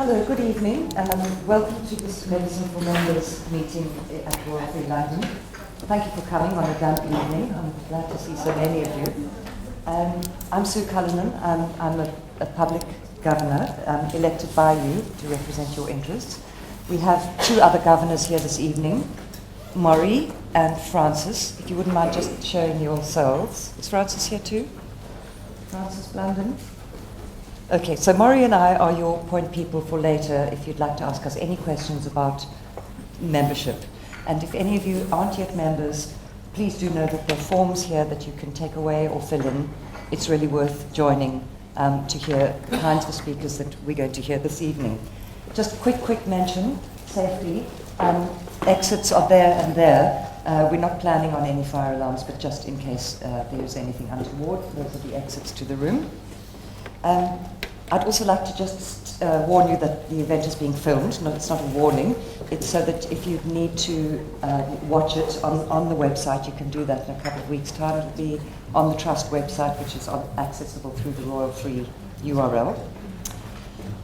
Hello, good evening. Welcome to this Medicine for Members meeting at Royal Free London. Thank you for coming on a damp evening. I'm glad to see so many of you. I'm Sue Cullinan. I'm a public governor elected by you to represent your interests. We have two other governors here this evening, Maury and Francis. If you wouldn't mind just showing yourselves. Is Francis here too? Francis Blunden? Okay, so Maury and I are your point people for later if you'd like to ask us any questions about membership. And if any of you aren't yet members, please do know that there are forms here that you can take away or fill in. It's really worth joining to hear the kinds of speakers that we're going to hear this evening. Just quick mention, safety. Exits are there and there. We're not planning on any fire alarms, but just in case there's anything untoward, those are the exits to the room. I'd also like to just warn you that the event is being filmed. No, it's not a warning. It's so that if you need to watch it on the website, you can do that in a couple of weeks' time. It'll be on the Trust website, which is accessible through the Royal Free URL.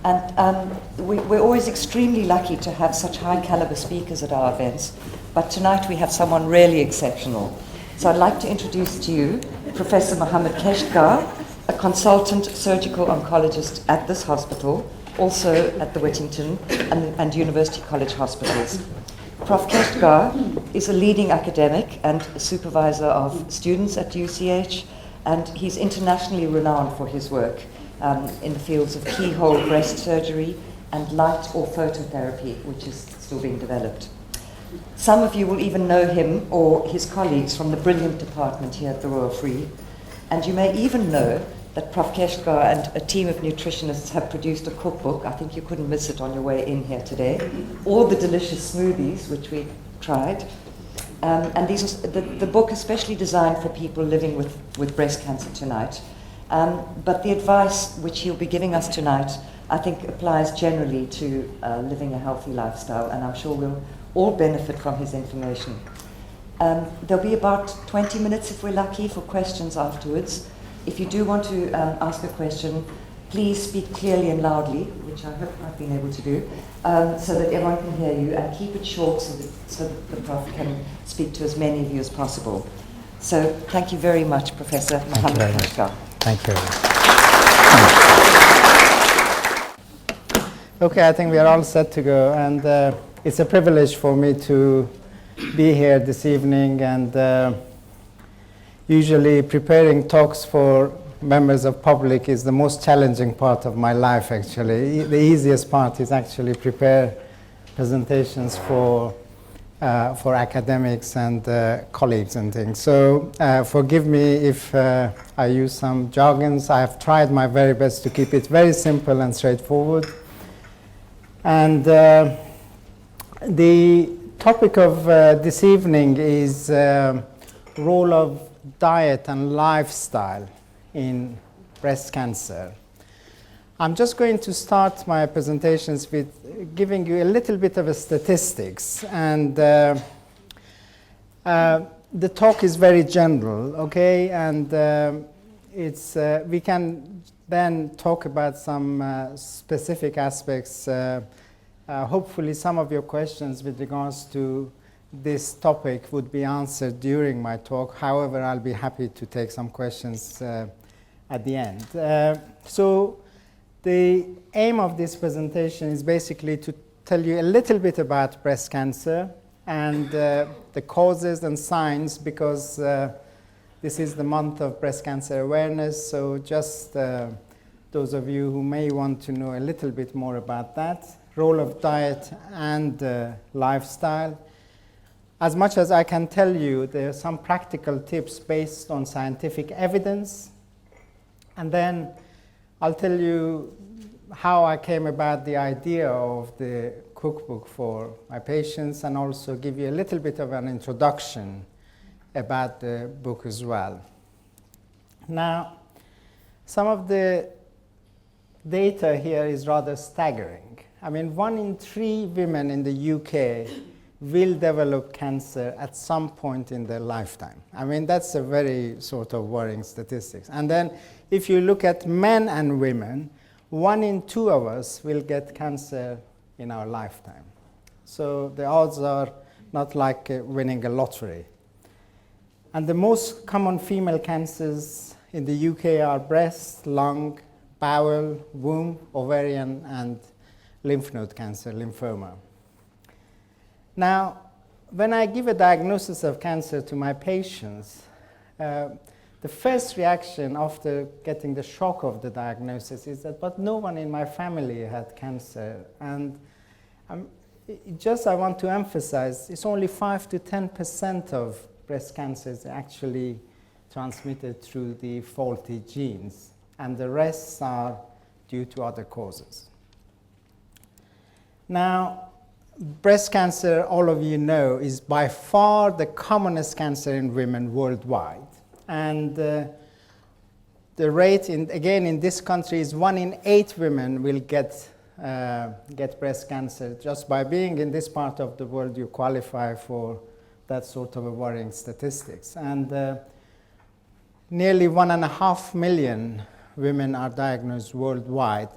And we're always extremely lucky to have such high-caliber speakers at our events, but tonight we have someone really exceptional. So I'd like to introduce to you Professor Mohammed Keshtgar, a consultant surgical oncologist at this hospital, also at the Whittington and University College hospitals. Prof. Keshtgar is a leading academic and a supervisor of students at UCH, and he's internationally renowned for his work in the fields of keyhole breast surgery and light or phototherapy, which is still being developed. Some of you will even know him or his colleagues from the brilliant department here at the Royal Free, and you may even know that Prof. Keshtgar and a team of nutritionists have produced a cookbook. I think you couldn't miss it on your way in here today. All the delicious smoothies, which we tried. And these are the book especially designed for people living with breast cancer tonight. But the advice which he'll be giving us tonight, I think applies generally to living a healthy lifestyle, and I'm sure we'll all benefit from his information. There'll be about 20 minutes, if we're lucky, for questions afterwards. If you do want to ask a question, please speak clearly and loudly, which I hope I've been able to do, so that everyone can hear you, and keep it short so that the Prof can speak to as many of you as possible. So thank you very much, Professor Mohammed Keshtgar. Thank you. Okay, I think we are all set to go, and it's a privilege for me to be here this evening, and usually preparing talks for members of public is the most challenging part of my life, actually. The easiest part is actually prepare presentations for academics and colleagues and things. So forgive me if I use some jargons. I have tried my very best to keep it very simple and straightforward. And the topic of this evening is role of diet and lifestyle in breast cancer. I'm just going to start my presentations with giving you a little bit of a statistics, and the talk is very general, okay, and it's we can then talk about some specific aspects. Hopefully some of your questions with regards to this topic would be answered during my talk. However, I'll be happy to take some questions at the end. So the aim of this presentation is basically to tell you a little bit about breast cancer and the causes and signs, because this is the month of breast cancer awareness. So just those of you who may want to know a little bit more about that, role of diet and lifestyle. As much as I can tell you, there are some practical tips based on scientific evidence. And then I'll tell you how I came about the idea of the cookbook for my patients, and also give you a little bit of an introduction about the book as well. Now, some of the data here is rather staggering. I mean, 1 in 3 women in the UK will develop cancer at some point in their lifetime. I mean, that's a very sort of worrying statistics. And then if you look at men and women, 1 in 2 of us will get cancer in our lifetime. So the odds are not like winning a lottery. And the most common female cancers in the UK are breast, lung, bowel, womb, ovarian, and lymph node cancer, lymphoma. Now, when I give a diagnosis of cancer to my patients, the first reaction after getting the shock of the diagnosis is that, but no one in my family had cancer. And I want to emphasize, it's only 5 to 10% of breast cancer is actually transmitted through the faulty genes, and the rest are due to other causes. Now, breast cancer, all of you know, is by far the commonest cancer in women worldwide. And the rate, again, in this country is 1 in 8 women will get breast cancer. Just by being in this part of the world, you qualify for that sort of a worrying statistics. And nearly 1.5 million women are diagnosed worldwide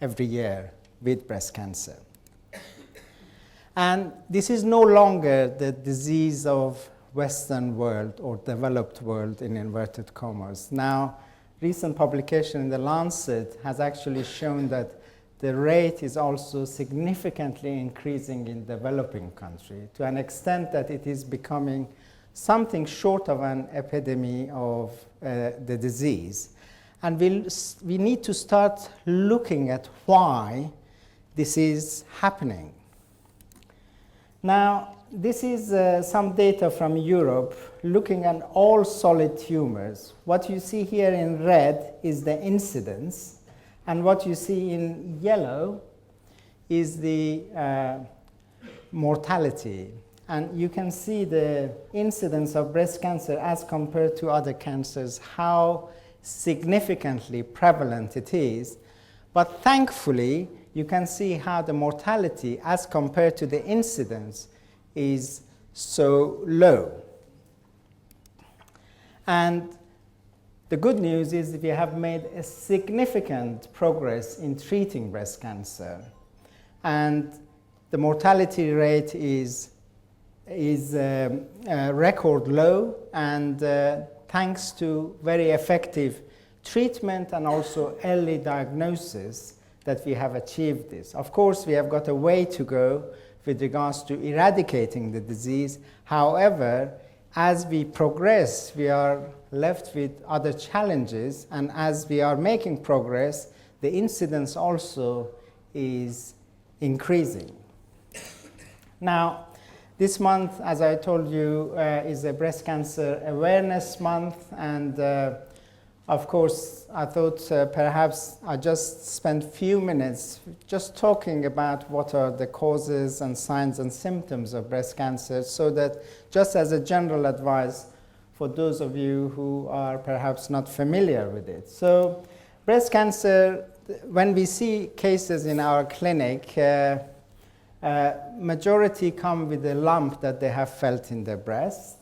every year with breast cancer. And this is no longer the disease of Western world or developed world in inverted commas. Now, recent publication in The Lancet has actually shown that the rate is also significantly increasing in developing countries to an extent that it is becoming something short of an epidemic of the disease. And we need to start looking at why this is happening. Now, this is some data from Europe looking at all solid tumors. What you see here in red is the incidence, and what you see in yellow is the mortality. And you can see the incidence of breast cancer as compared to other cancers, how significantly prevalent it is. But thankfully, you can see how the mortality as compared to the incidence is so low. And the good news is that we have made a significant progress in treating breast cancer. And the mortality rate is record low, and thanks to very effective treatment and also early diagnosis that we have achieved this. Of course, we have got a way to go with regards to eradicating the disease. However, as we progress, we are left with other challenges, and as we are making progress, the incidence also is increasing. Now, this month, as I told you, is a breast cancer awareness month, and of course, I thought perhaps I just spend a few minutes just talking about what are the causes and signs and symptoms of breast cancer, so that just as a general advice for those of you who are perhaps not familiar with it. So breast cancer, when we see cases in our clinic, majority come with a lump that they have felt in their breast.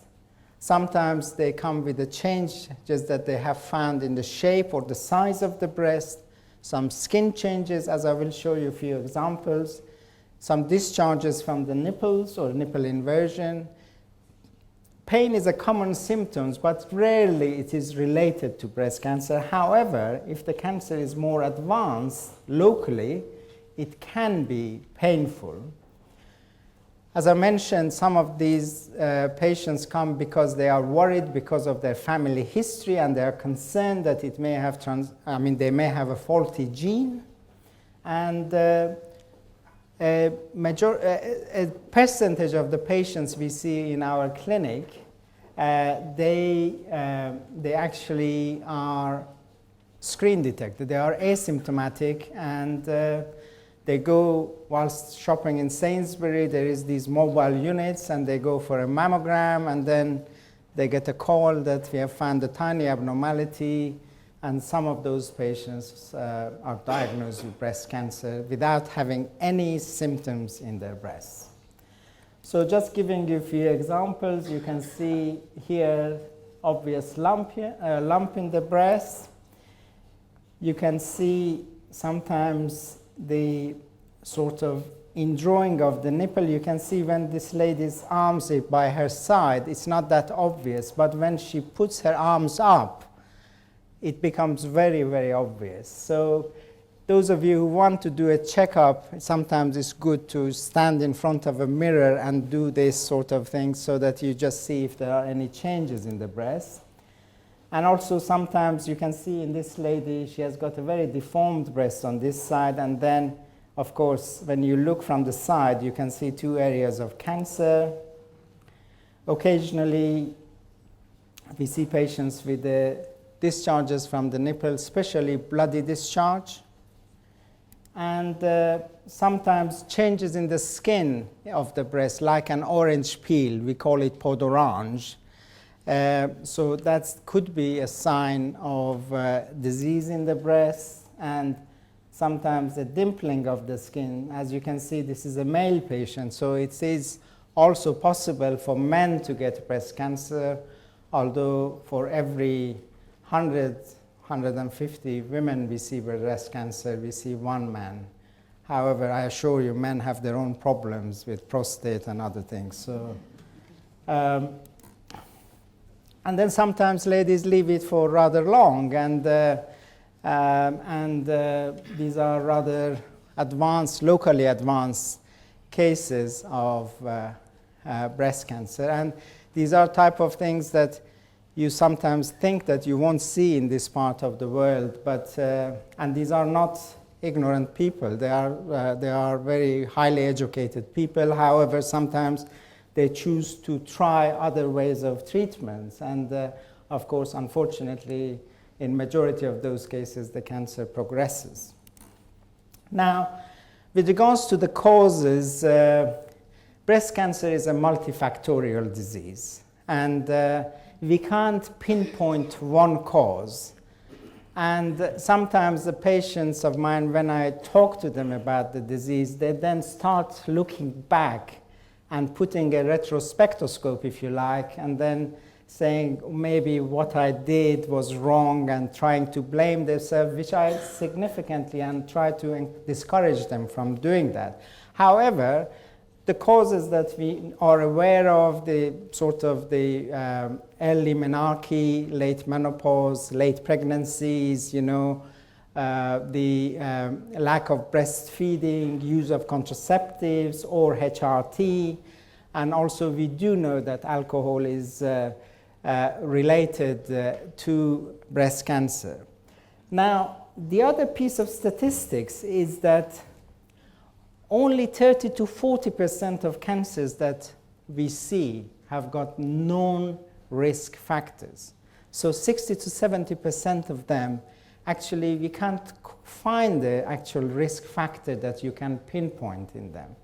Sometimes they come with a change just that they have found in the shape or the size of the breast, some skin changes, as I will show you a few examples, some discharges from the nipples or nipple inversion. Pain is a common symptom, but rarely it is related to breast cancer. However, if the cancer is more advanced locally, it can be painful. As I mentioned, some of these patients come because they are worried because of their family history, and they are concerned that it may have they may have a faulty gene. And a percentage of the patients we see in our clinic, they actually are screen detected. They are asymptomatic, and they go whilst shopping in Sainsbury's. There is these mobile units, and they go for a mammogram, and then they get a call that we have found a tiny abnormality, and some of those patients are diagnosed with breast cancer without having any symptoms in their breasts. So just giving you a few examples, you can see here obvious lump in the breast. You can see sometimes the sort of in drawing of the nipple, you can see when this lady's arms are by her side, it's not that obvious, but when she puts her arms up, it becomes very, very obvious. So those of you who want to do a checkup, sometimes it's good to stand in front of a mirror and do this sort of thing so that you just see if there are any changes in the breast. And also sometimes you can see in this lady, she has got a very deformed breast on this side, and then of course, when you look from the side, you can see 2 areas of cancer. Occasionally, we see patients with discharges from the nipple, especially bloody discharge. And sometimes changes in the skin of the breast, like an orange peel. We call it peau d'orange. So that could be a sign of disease in the breast, and sometimes a dimpling of the skin. As you can see, this is a male patient, so it is also possible for men to get breast cancer, although for every 150 women we see with breast cancer, we see 1 man. However, I assure you, men have their own problems with prostate and other things. So, and then sometimes ladies leave it for rather long, and these are rather advanced, locally advanced cases of breast cancer. And these are type of things that you sometimes think that you won't see in this part of the world, but and these are not ignorant people. They are very highly educated people. However, sometimes they choose to try other ways of treatments, and of course, unfortunately, in majority of those cases, the cancer progresses. Now, with regards to the causes, breast cancer is a multifactorial disease, and we can't pinpoint one cause. And sometimes the patients of mine, when I talk to them about the disease, they then start looking back and putting a retrospectoscope, if you like, and then saying maybe what I did was wrong and trying to blame themselves, which I significantly and try to discourage them from doing that. However, the causes that we are aware of, the sort of the early menarche, late menopause, late pregnancies, you know, the lack of breastfeeding, use of contraceptives or HRT, and also we do know that alcohol is related to breast cancer. Now, the other piece of statistics is that only 30 to 40% of cancers that we see have got known risk factors. So 60 to 70% of them, actually, we can't find the actual risk factor that you can pinpoint in them.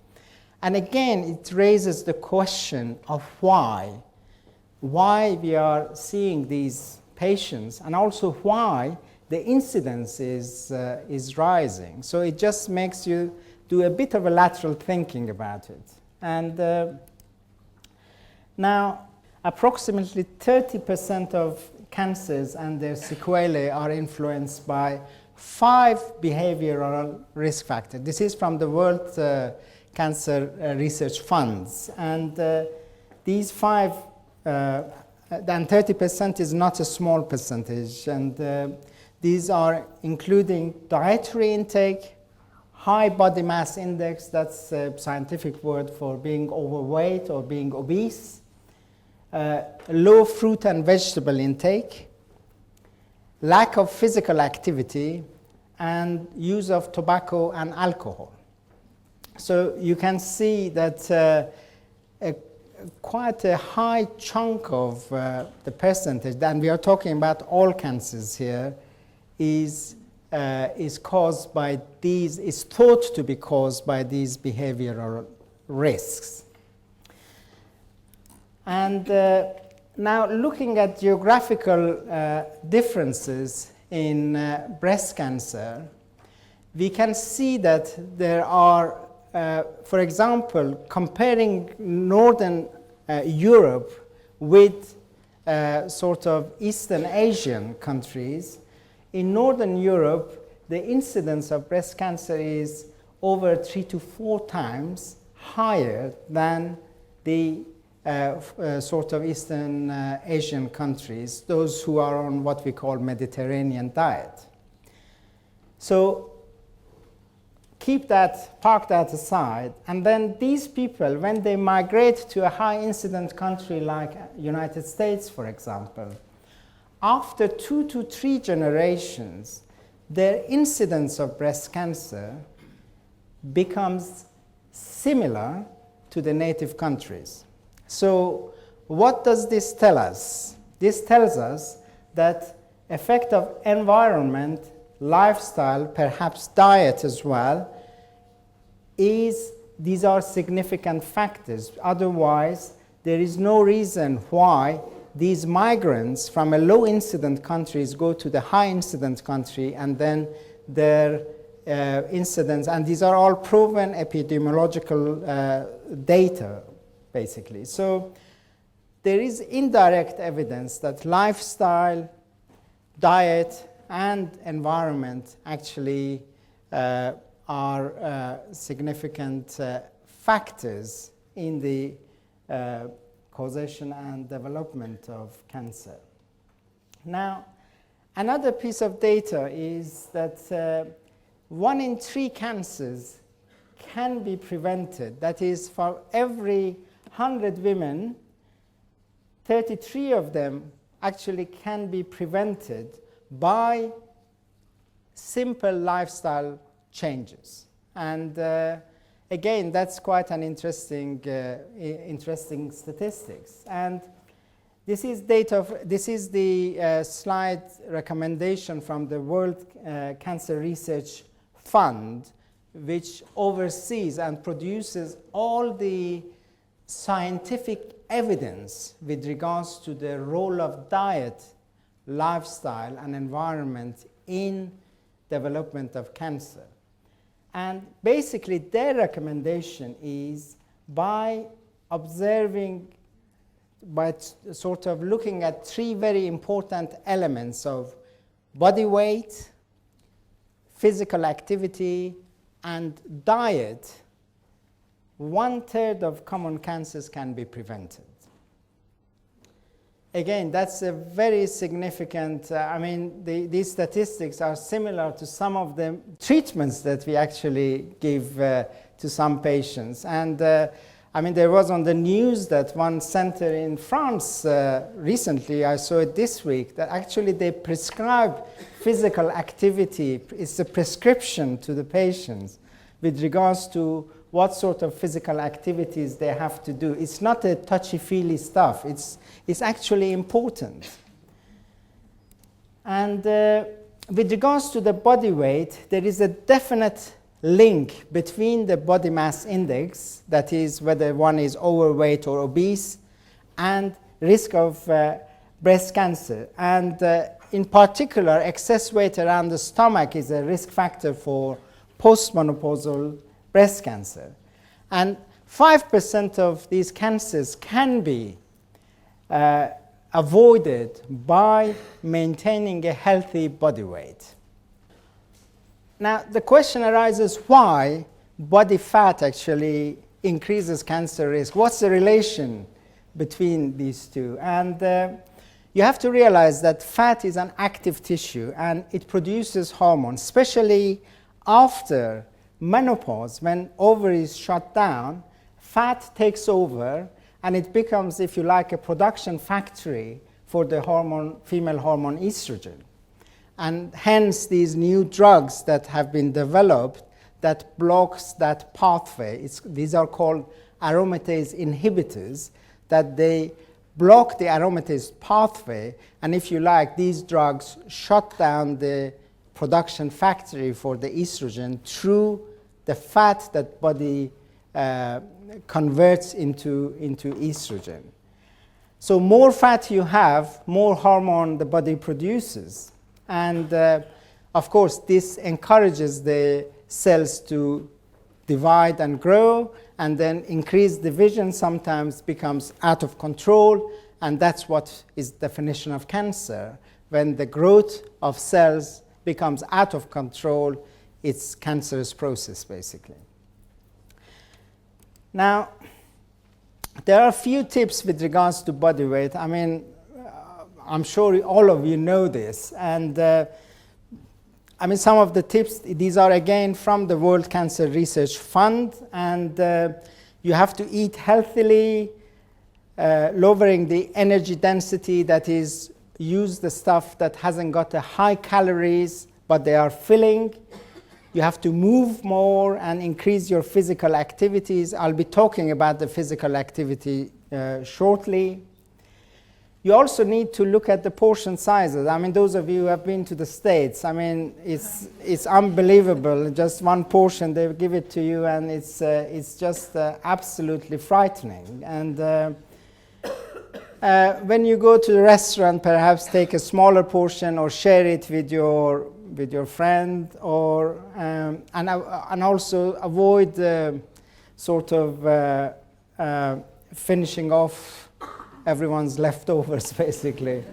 And again, it raises the question of why we are seeing these patients, and also why the incidence is rising. So it just makes you do a bit of a lateral thinking about it. And now, approximately 30% of cancers and their sequelae are influenced by 5 behavioral risk factors. This is from the World Cancer Research Funds. And these 5, then 30% is not a small percentage. And these are including dietary intake, high body mass index, that's a scientific word for being overweight or being obese, low fruit and vegetable intake, lack of physical activity, and use of tobacco and alcohol. So you can see that quite a high chunk of the percentage, and we are talking about all cancers here, is caused by these, is thought to be caused by these behavioral risks. And now looking at geographical differences in breast cancer, we can see that there are, for example, comparing Northern Europe with sort of Eastern Asian countries. In Northern Europe, the incidence of breast cancer is over 3 to 4 times higher than the sort of Eastern Asian countries, those who are on what we call Mediterranean diet. So park that aside, and then these people, when they migrate to a high incident country like United States, for example, after 2 to 3 generations, their incidence of breast cancer becomes similar to the native countries. So what does this tell us? This tells us that effect of environment, lifestyle, perhaps diet as well, these are significant factors. Otherwise, there is no reason why these migrants from a low incident countries go to the high incident country, and then their incidence, and these are all proven epidemiological data, basically. So there is indirect evidence that lifestyle, diet, and environment actually are significant factors in the causation and development of cancer. Now, another piece of data is that 1 in 3 cancers can be prevented. That is, for every 100 women, 33 of them actually can be prevented by simple lifestyle changes. And again, that's quite an interesting statistics. And this is the slide recommendation from the World Cancer Research Fund, which oversees and produces all the scientific evidence with regards to the role of diet, lifestyle, and environment in development of cancer. And basically, their recommendation is by observing, by sort of looking at 3 very important elements of body weight, physical activity, and diet, 1/3 of common cancers can be prevented. Again, that's a very significant, these statistics are similar to some of the treatments that we actually give to some patients. And there was on the news that one center in France recently, I saw it this week, that actually they prescribe physical activity. It's a prescription to the patients with regards to what sort of physical activities they have to do. It's not a touchy-feely stuff. It's actually important. And with regards to the body weight, there is a definite link between the body mass index, that is whether one is overweight or obese, and risk of breast cancer. And in particular, excess weight around the stomach is a risk factor for postmenopausal breast cancer. And 5% of these cancers can be avoided by maintaining a healthy body weight. Now, the question arises why body fat actually increases cancer risk. What's the relation between these two? And you have to realize that fat is an active tissue and it produces hormones, especially after menopause, when ovaries shut down, fat takes over and it becomes, if you like, a production factory for the hormone, female hormone estrogen. And hence these new drugs that have been developed that blocks that pathway. These are called aromatase inhibitors, that they block the aromatase pathway, and if you like, these drugs shut down the production factory for the estrogen through the fat that body converts into estrogen. So more fat you have, more hormone the body produces. And of course, this encourages the cells to divide and grow, and then increased division sometimes becomes out of control, and that's what is the definition of cancer, when the growth of cells becomes out of control, it's cancerous process, basically. Now, there are a few tips with regards to body weight. I mean, I'm sure all of you know this. And I mean, some of the tips, these are again from the World Cancer Research Fund. And you have to eat healthily, lowering the energy density, that is, use the stuff that hasn't got a high calories, but they are filling. You have to move more and increase your physical activities. I'll be talking about the physical activity shortly. You also need to look at the portion sizes. I mean, those of you who have been to the States, I mean, it's unbelievable. Just one portion, they give it to you, and it's just absolutely frightening. And when you go to the restaurant, perhaps take a smaller portion or share it with your friend, or and also avoid sort of finishing off everyone's leftovers, basically.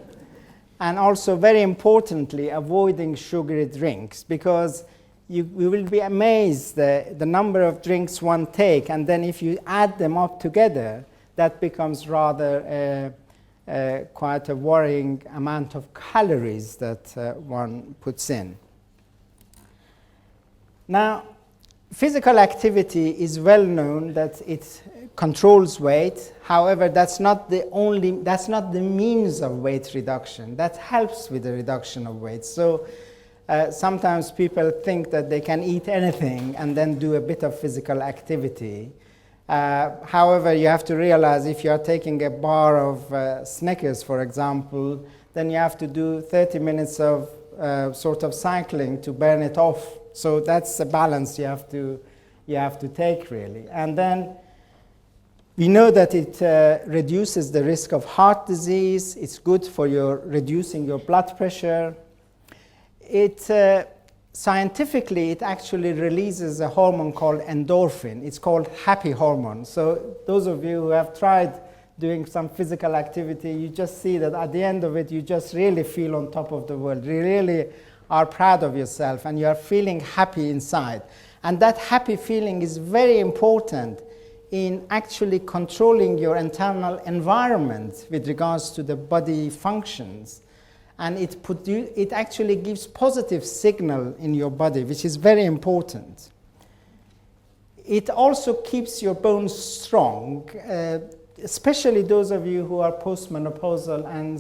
And also, very importantly, avoiding sugary drinks, because you will be amazed the number of drinks one take, and then if you add them up together, that becomes rather quite a worrying amount of calories that one puts in. Now, physical activity is well known that it controls weight. However, that's not the means of weight reduction. That helps with the reduction of weight. So sometimes people think that they can eat anything and then do a bit of physical activity. However, you have to realize if you are taking a bar of Snickers, for example, then you have to do 30 minutes of sort of cycling to burn it off. So that's a balance you have to take, really. And then we know that it reduces the risk of heart disease. It's good for reducing your blood pressure. Scientifically, it actually releases a hormone called endorphin. It's called happy hormone. So those of you who have tried doing some physical activity, you just see that at the end of it, you just really feel on top of the world. You really are proud of yourself, and you are feeling happy inside. And that happy feeling is very important in actually controlling your internal environment with regards to the body functions. And it actually gives positive signal in your body, which is very important. It also keeps your bones strong, especially those of you who are postmenopausal, and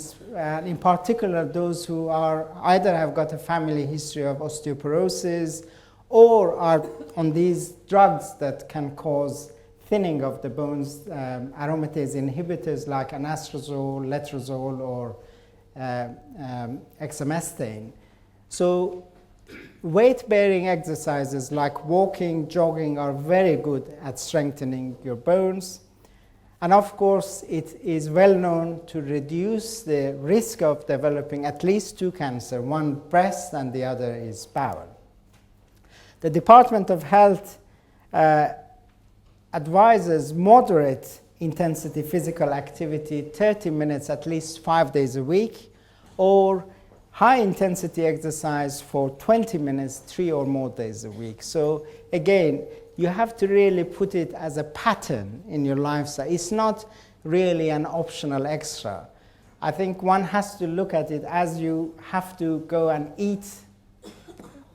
in particular those who either have got a family history of osteoporosis or are on these drugs that can cause thinning of the bones, aromatase inhibitors like anastrozole, letrozole, or exemestane. So weight-bearing exercises like walking, jogging are very good at strengthening your bones. And of course, it is well known to reduce the risk of developing at least two cancers, one breast and the other is bowel. The Department of Health advises moderate intensity physical activity, 30 minutes at least 5 days a week, or high intensity exercise for 20 minutes 3 or more days a week. So again, you have to really put it as a pattern in your lifestyle. It's not really an optional extra. I think one has to look at it as you have to go and eat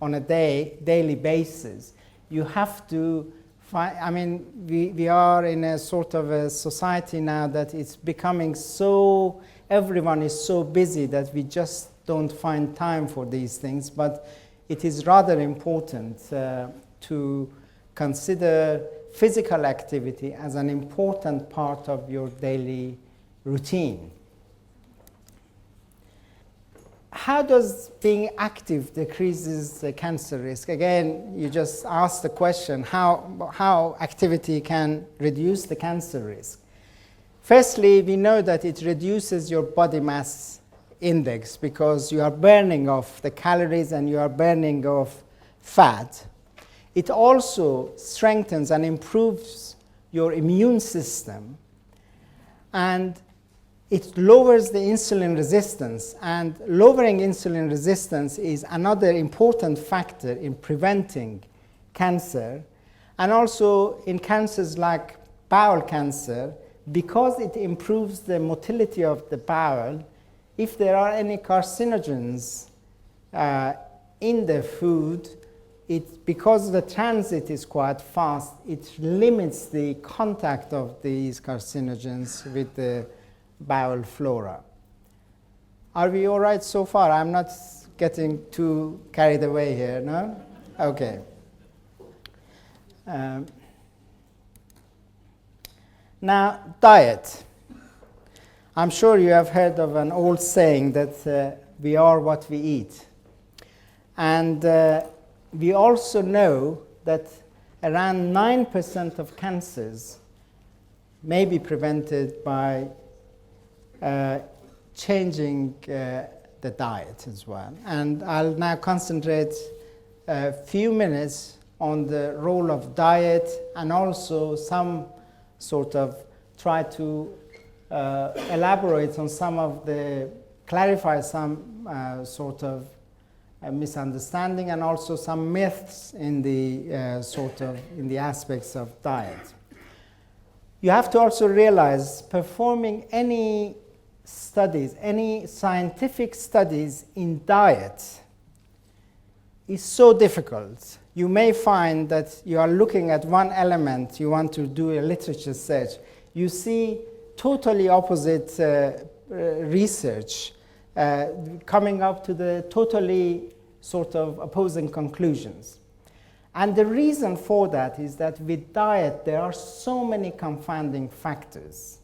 on a daily basis. You have to I mean, we are in a sort of a society now that it's becoming so, everyone is so busy that we just don't find time for these things. But it is rather important to consider physical activity as an important part of your daily routine. How does being active decreases the cancer risk? Again, you just asked the question, how activity can reduce the cancer risk. Firstly, we know that it reduces your body mass index because you are burning off the calories and you are burning off fat. It also strengthens and improves your immune system. And it lowers the insulin resistance, and lowering insulin resistance is another important factor in preventing cancer, and also in cancers like bowel cancer, because it improves the motility of the bowel. If there are any carcinogens in the food, because the transit is quite fast, it limits the contact of these carcinogens with the bowel flora. Are we all right so far? I'm not getting too carried away here, no? Okay. Now, diet. I'm sure you have heard of an old saying that we are what we eat. And we also know that around 9% of cancers may be prevented by changing the diet as well. And I'll now concentrate a few minutes on the role of diet, and also some sort of try to elaborate on some of the, clarify some sort of misunderstanding, and also some myths in the sort of in the aspects of diet. You have to also realize performing any studies, any scientific studies in diet is so difficult. You may find that you are looking at one element, you want to do a literature search, you see totally opposite research coming up to the totally sort of opposing conclusions. And the reason for that is that with diet there are so many confounding factors.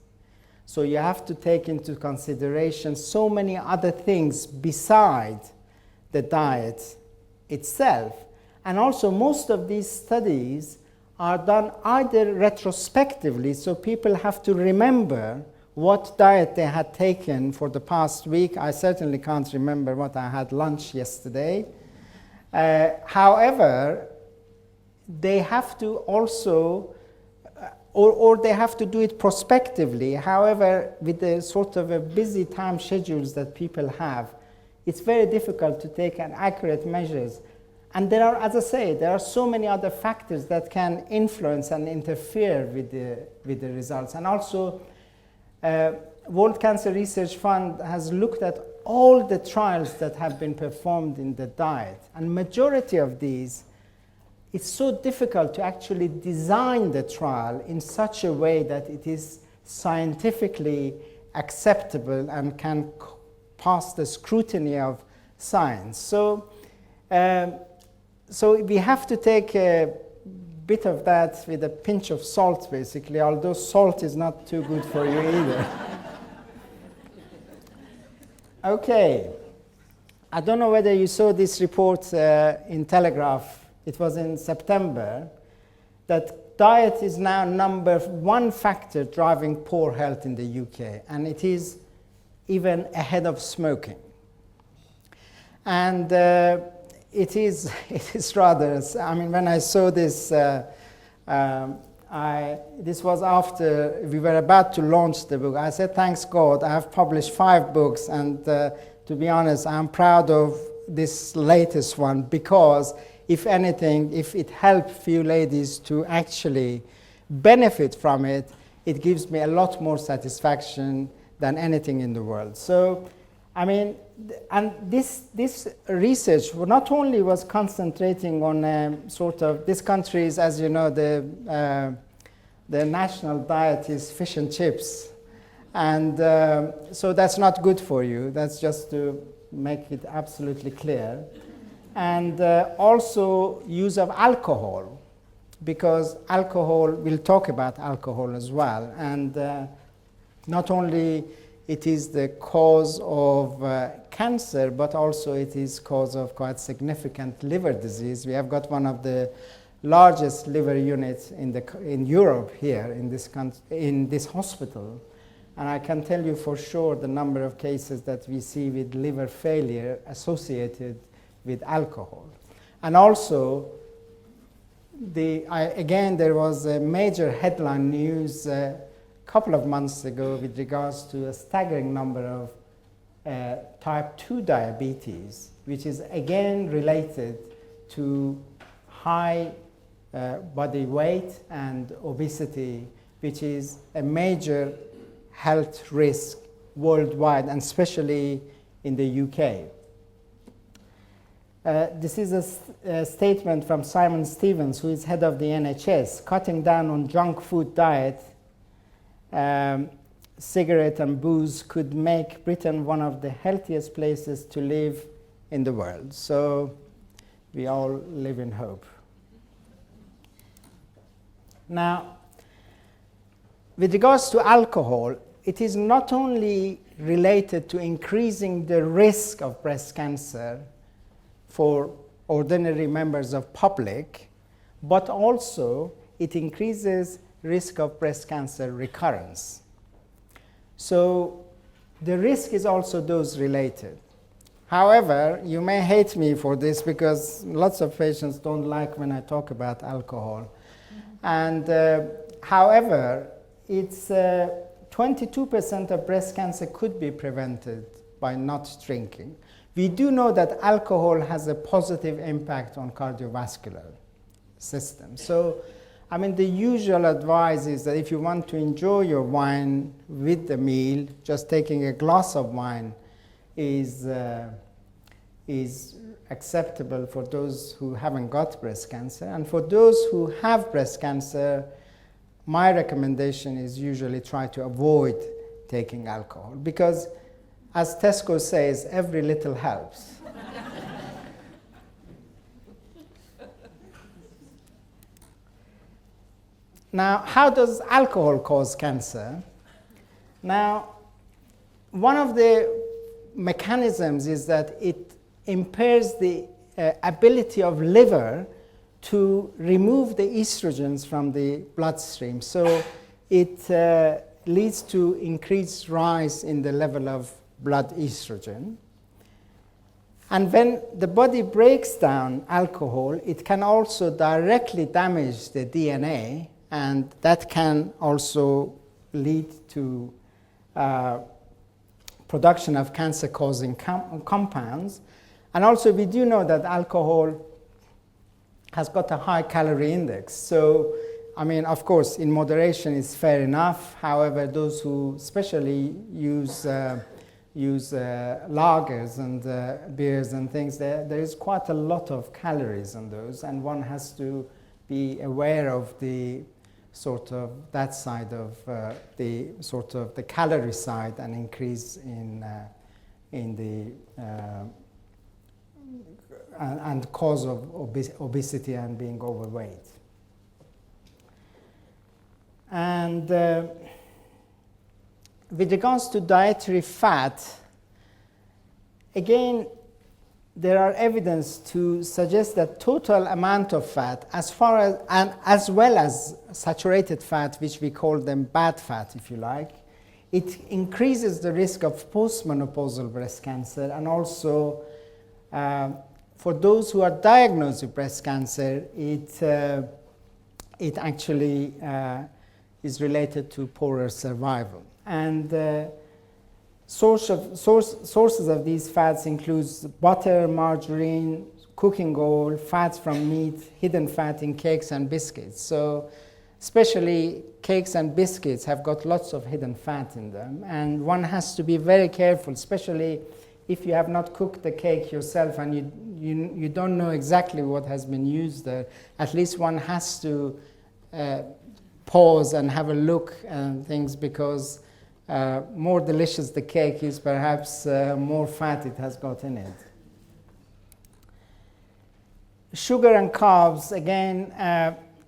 So you have to take into consideration so many other things beside the diet itself. And also most of these studies are done either retrospectively, so people have to remember what diet they had taken for the past week. I certainly can't remember what I had lunch yesterday. However, they have to also, or they have to do it prospectively. However, with the sort of a busy time schedules that people have, it's very difficult to take an accurate measures. And there are, as I say, there are so many other factors that can influence and interfere with the results. And also, World Cancer Research Fund has looked at all the trials that have been performed in the diet. And majority of these, it's so difficult to actually design the trial in such a way that it is scientifically acceptable and can pass the scrutiny of science. So we have to take a bit of that with a pinch of salt, basically, although salt is not too good for you either. Okay. I don't know whether you saw this report in Telegraph. It was in September, that diet is now number one factor driving poor health in the UK, and it is even ahead of smoking. And it is rather, I mean, when I saw this, this was after we were about to launch the book. I said, thanks God, I have published 5 books, and to be honest, I'm proud of this latest one, because if anything, if it helped few ladies to actually benefit from it, it gives me a lot more satisfaction than anything in the world. So, I mean, and this research not only was concentrating on sort of, this country is, as you know, the national diet is fish and chips. And so that's not good for you. That's just to make it absolutely clear. And also use of alcohol, because alcohol, we'll talk about alcohol as well. And not only it is the cause of cancer, but also it is cause of quite significant liver disease. We have got one of the largest liver units in Europe here, in this hospital. And I can tell you for sure the number of cases that we see with liver failure associated with alcohol. And also, again, there was a major headline news couple of months ago with regards to a staggering number of type 2 diabetes, which is again related to high body weight and obesity, which is a major health risk worldwide, and especially in the UK. This is a statement from Simon Stevens, who is head of the NHS. Cutting down on junk food diet, cigarette and booze could make Britain one of the healthiest places to live in the world. So we all live in hope. Now, with regards to alcohol, it is not only related to increasing the risk of breast cancer for ordinary members of public, but also it increases risk of breast cancer recurrence. So the risk is also dose related. However, you may hate me for this because lots of patients don't like when I talk about alcohol. And however, it's 22% of breast cancer could be prevented by not drinking. We do know that alcohol has a positive impact on cardiovascular system. So, I mean, the usual advice is that if you want to enjoy your wine with the meal, just taking a glass of wine is acceptable for those who haven't got breast cancer. And for those who have breast cancer, my recommendation is usually try to avoid taking alcohol, because as Tesco says, every little helps. Now, how does alcohol cause cancer? Now, one of the mechanisms is that it impairs the ability of liver to remove the estrogens from the bloodstream. So it leads to increased rise in the level of blood estrogen. And when the body breaks down alcohol, it can also directly damage the DNA, and that can also lead to production of cancer-causing compounds. And also, we do know that alcohol has got a high calorie index. So, I mean, of course, in moderation is fair enough. However, those who especially use lagers and beers and things, there is quite a lot of calories on those, and one has to be aware of the sort of that side of the sort of the calorie side and increase in the and cause of obesity and being overweight. And with regards to dietary fat, again, there are evidence to suggest that total amount of fat, as well as saturated fat, which we call them bad fat, if you like, it increases the risk of postmenopausal breast cancer, and also for those who are diagnosed with breast cancer, it actually is related to poorer survival. And sources of these fats include butter, margarine, cooking oil, fats from meat, hidden fat in cakes and biscuits. So especially cakes and biscuits have got lots of hidden fat in them, and one has to be very careful, especially if you have not cooked the cake yourself and you don't know exactly what has been used there. At least one has to pause and have a look and things, because more delicious the cake is, perhaps more fat it has got in it. Sugar and carbs, again,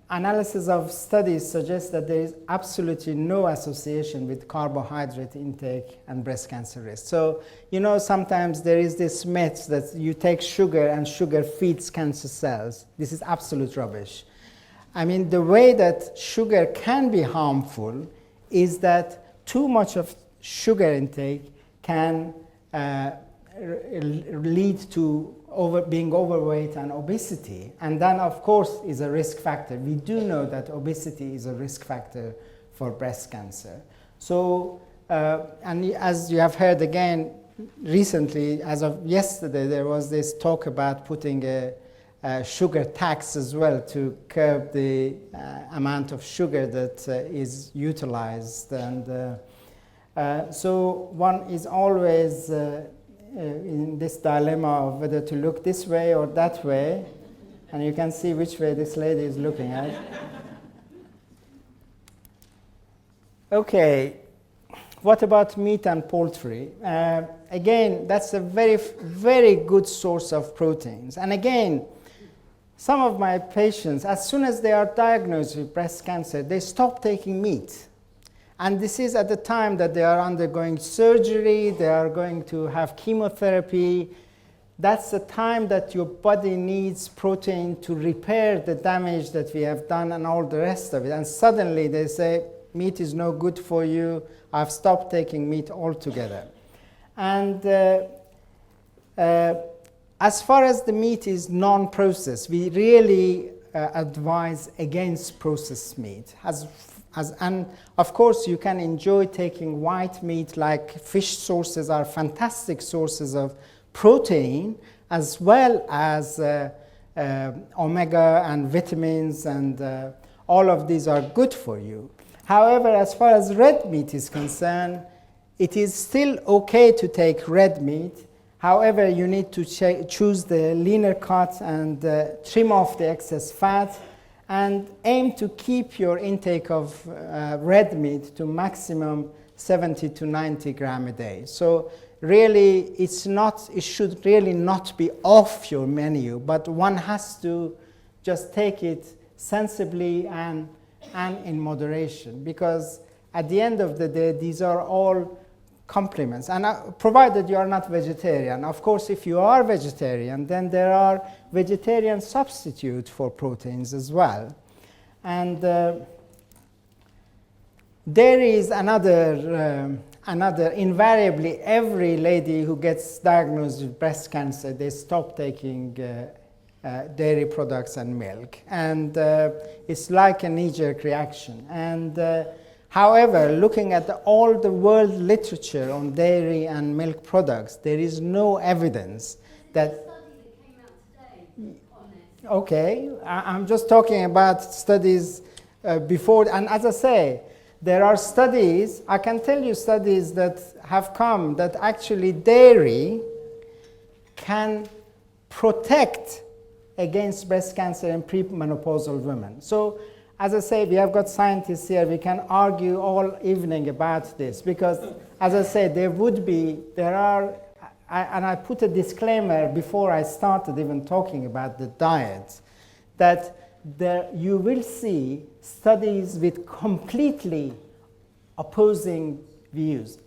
analysis of studies suggests that there is absolutely no association with carbohydrate intake and breast cancer risk. So, you know, sometimes there is this myth that you take sugar and sugar feeds cancer cells. This is absolute rubbish. I mean, the way that sugar can be harmful is that too much of sugar intake can lead to being overweight and obesity, and then of course is a risk factor. We do know that obesity is a risk factor for breast cancer. So, and as you have heard again recently, as of yesterday, there was this talk about putting a sugar tax as well to curb the amount of sugar that is utilized. And so one is always in this dilemma of whether to look this way or that way. And you can see which way this lady is looking at. Okay, what about meat and poultry? Again, that's a very, very good source of proteins. And again, some of my patients, as soon as they are diagnosed with breast cancer, they stop taking meat. And this is at the time that they are undergoing surgery, they are going to have chemotherapy. That's the time that your body needs protein to repair the damage that we have done and all the rest of it. And suddenly they say, meat is no good for you, I've stopped taking meat altogether. And as far as the meat is non-processed, we really advise against processed meat. And of course, you can enjoy taking white meat, like fish sources are fantastic sources of protein, as well as omega and vitamins, and all of these are good for you. However, as far as red meat is concerned, it is still okay to take red meat. However, you need to choose the leaner cut and trim off the excess fat, and aim to keep your intake of red meat to maximum 70 to 90 grams a day. So really, it should really not be off your menu, but one has to just take it sensibly and in moderation, because at the end of the day, these are all complements, and provided you are not vegetarian. Of course, if you are vegetarian, then there are vegetarian substitutes for proteins as well. And there is another invariably, every lady who gets diagnosed with breast cancer, they stop taking dairy products and milk, and it's like a knee-jerk reaction. And however, looking at all the world literature on dairy and milk products, there is no evidence that. Okay, I'm just talking about studies before, and as I say, there are studies, I can tell you studies that have come that actually dairy can protect against breast cancer in premenopausal women. So, as I say, we have got scientists here, we can argue all evening about this, because, as I say, and I put a disclaimer before I started even talking about the diet, that you will see studies with completely opposing views.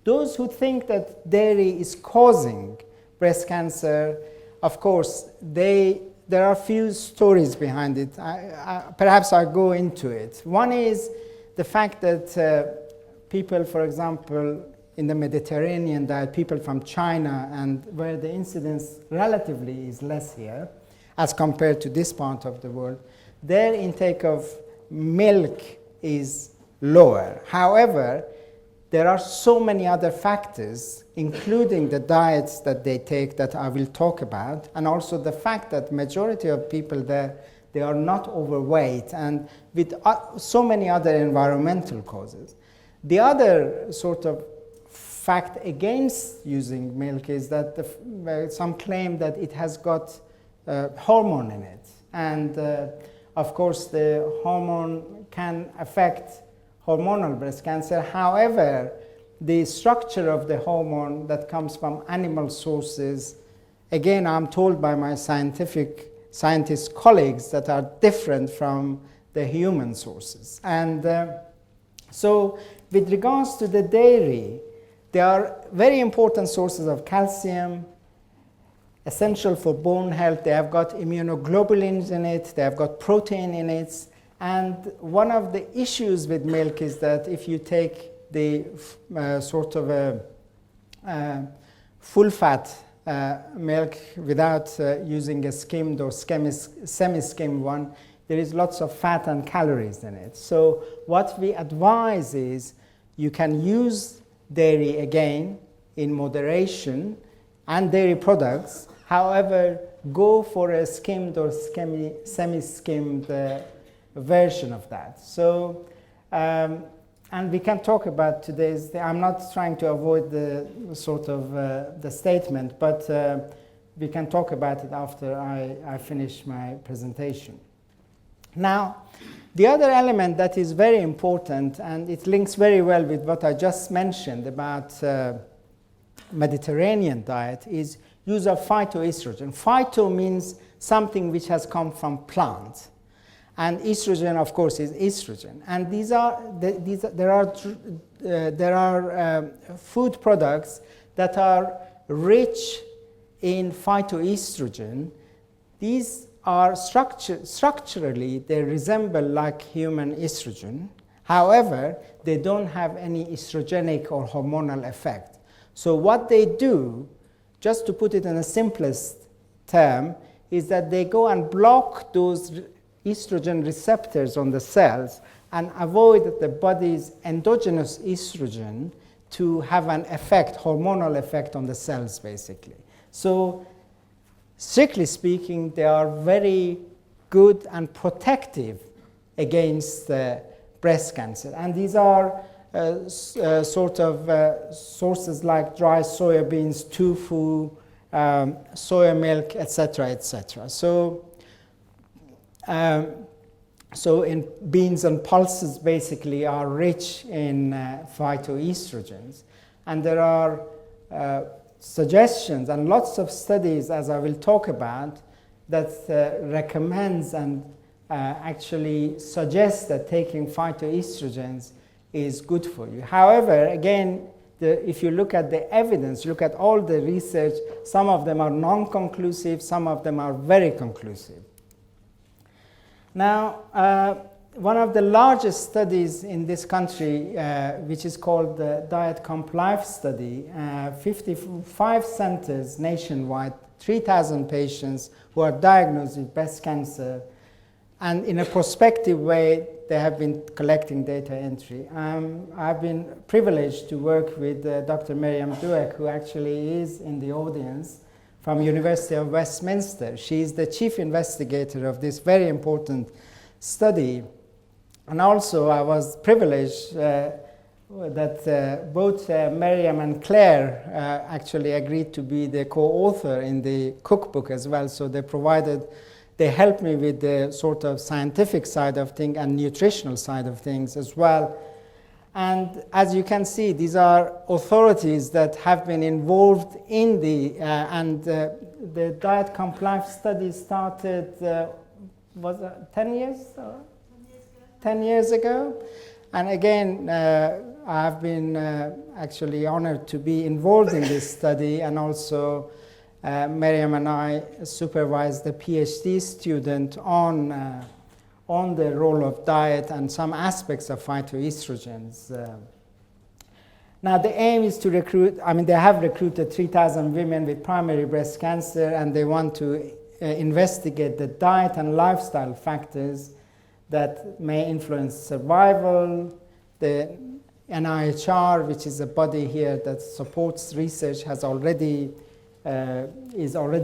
Those who think that dairy is causing breast cancer, of course, there are a few stories behind it. Perhaps I'll go into it. One is the fact that people, for example, in the Mediterranean diet, people from China, and where the incidence relatively is less here as compared to this part of the world, their intake of milk is lower. However, there are so many other factors, including the diets that they take that I will talk about, and also the fact that majority of people there, they are not overweight, and with so many other environmental causes. The other sort of fact against using milk is that some claim that it has got hormone in it, and of course the hormone can affect hormonal breast cancer. However, the structure of the hormone that comes from animal sources, again, I'm told by my scientist colleagues that are different from the human sources. And so with regards to the dairy, they are very important sources of calcium, essential for bone health. They have got immunoglobulins in it, they have got protein in it. And one of the issues with milk is that if you take the sort of a full-fat milk without using a skimmed or semi-skimmed one, there is lots of fat and calories in it. So what we advise is you can use dairy again in moderation and dairy products. However, go for a skimmed or semi-skimmed version of that. So, and we can talk about today's, I'm not trying to avoid the sort of the statement, but we can talk about it after I finish my presentation. Now, the other element that is very important, and it links very well with what I just mentioned about Mediterranean diet, is use of phytoestrogen. Phyto means something which has come from plant, and estrogen, of course, is estrogen. And there are food products that are rich in phytoestrogen. These are structurally, they resemble like human estrogen. However, they don't have any estrogenic or hormonal effect. So what they do, just to put it in the simplest term, is that they go and block those estrogen receptors on the cells and avoid the body's endogenous estrogen to have an effect, hormonal effect on the cells, basically. So strictly speaking, they are very good and protective against breast cancer. And these are sort of sources like dry soya beans, tofu, soya milk, etc., etc. So in beans and pulses basically are rich in phytoestrogens. And there are suggestions and lots of studies, as I will talk about, that recommends and actually suggests that taking phytoestrogens is good for you. However, again, if you look at the evidence, look at all the research, some of them are non-conclusive, some of them are very conclusive. Now, one of the largest studies in this country, which is called the DietCompLyf Study, 55 centers nationwide, 3,000 patients who are diagnosed with breast cancer, and in a prospective way, they have been collecting data entry. I've been privileged to work with Dr. Miriam Dueck, who actually is in the audience, from University of Westminster. She is the chief investigator of this very important study. And also, I was privileged that both Miriam and Claire actually agreed to be the co-author in the cookbook as well. So they helped me with the sort of scientific side of things and nutritional side of things as well. And as you can see, these are authorities that have been involved in the DietCompLyf Study started, was it 10 years? 10 years ago. And again, I've been actually honored to be involved in this study, and also Miriam and I supervised the PhD student on the role of diet and some aspects of phytoestrogens. Now the aim is to recruit, they have recruited 3,000 women with primary breast cancer, and they want to investigate the diet and lifestyle factors that may influence survival. The NIHR, which is a body here that supports research, is already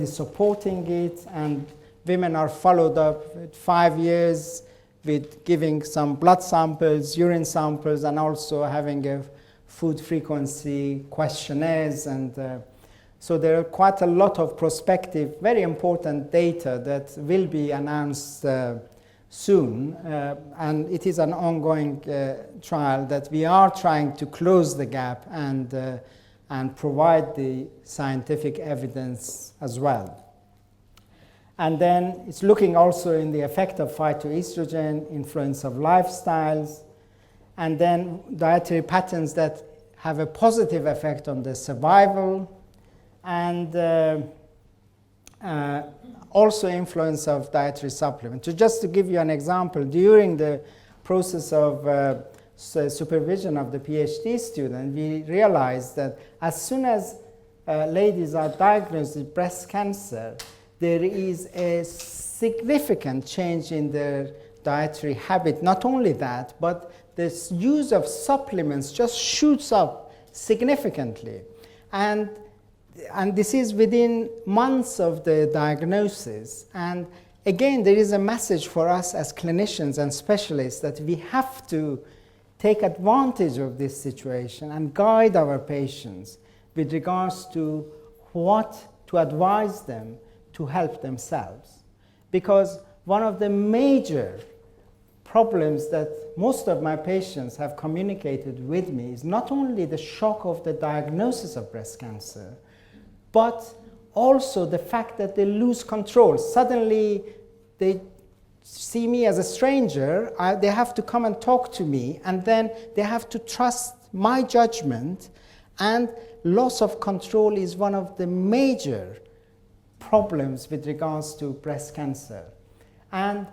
supporting it, and women are followed up with 5 years with giving some blood samples, urine samples, and also having a food frequency questionnaires. And so there are quite a lot of prospective, very important data that will be announced soon. And it is an ongoing trial that we are trying to close the gap and provide the scientific evidence as well. And then it's looking also in the effect of phytoestrogen, influence of lifestyles, and then dietary patterns that have a positive effect on the survival, and also influence of dietary supplements. So just to give you an example, during the process of supervision of the PhD student, we realized that as soon as ladies are diagnosed with breast cancer, there is a significant change in their dietary habit. Not only that, but this use of supplements just shoots up significantly. And this is within months of the diagnosis. And again, there is a message for us as clinicians and specialists that we have to take advantage of this situation and guide our patients with regards to what to advise them to help themselves. Because one of the major problems that most of my patients have communicated with me is not only the shock of the diagnosis of breast cancer, but also the fact that they lose control. Suddenly, they see me as a stranger, they have to come and talk to me, and then they have to trust my judgment, and loss of control is one of the major problems with regards to breast cancer. And